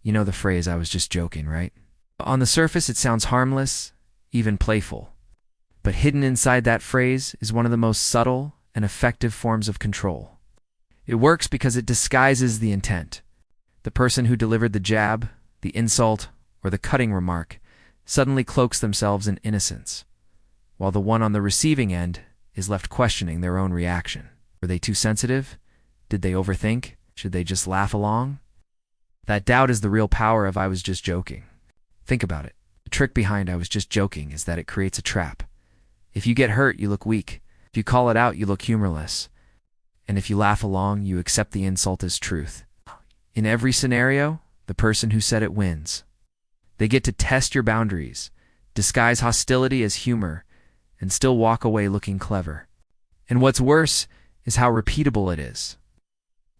You know the phrase, "I was just joking," right? On the surface, it sounds harmless, even playful. But hidden inside that phrase is one of the most subtle and effective forms of control. It works because it disguises the intent. The person who delivered the jab, the insult, or the cutting remark suddenly cloaks themselves in innocence, while the one on the receiving end is left questioning their own reaction. Were they too sensitive? Did they overthink? Should they just laugh along? That doubt is the real power of "I was just joking." Think about it. The trick behind "I was just joking" is that it creates a trap. If you get hurt, you look weak. If you call it out, you look humorless. And if you laugh along, you accept the insult as truth. In every scenario, the person who said it wins. They get to test your boundaries, disguise hostility as humor, and still walk away looking clever. And what's worse is how repeatable it is.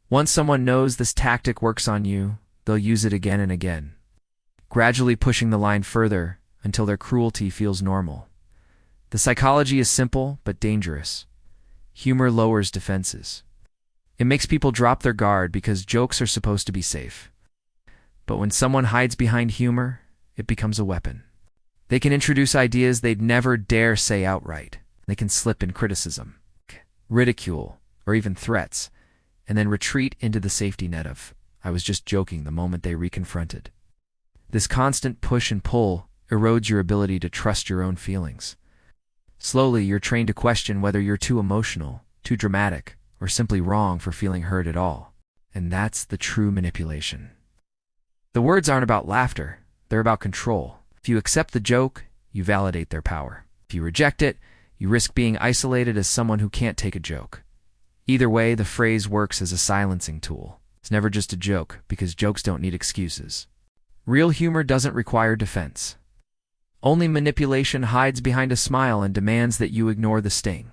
Once someone knows this tactic works on you, they'll use it again and again, gradually pushing the line further until their cruelty feels normal. The psychology is simple but dangerous. Humor lowers defenses. It makes people drop their guard because jokes are supposed to be safe. But when someone hides behind humor, it becomes a weapon. They can introduce ideas they'd never dare say outright. They can slip in criticism, ridicule, or even threats, and then retreat into the safety net of "I was just joking" the moment they reconfronted. This constant push and pull erodes your ability to trust your own feelings. Slowly, you're trained to question whether you're too emotional, too dramatic, or simply wrong for feeling hurt at all. And that's the true manipulation. The words aren't about laughter, they're about control. If you accept the joke, you validate their power. If you reject it, you risk being isolated as someone who can't take a joke. Either way, the phrase works as a silencing tool. It's never just a joke, because jokes don't need excuses. Real humor doesn't require defense. Only manipulation hides behind a smile and demands that you ignore the sting.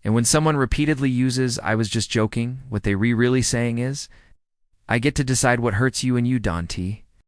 And when someone repeatedly uses "I was just joking," what they really saying is, "I get to decide what hurts you and you, Don T.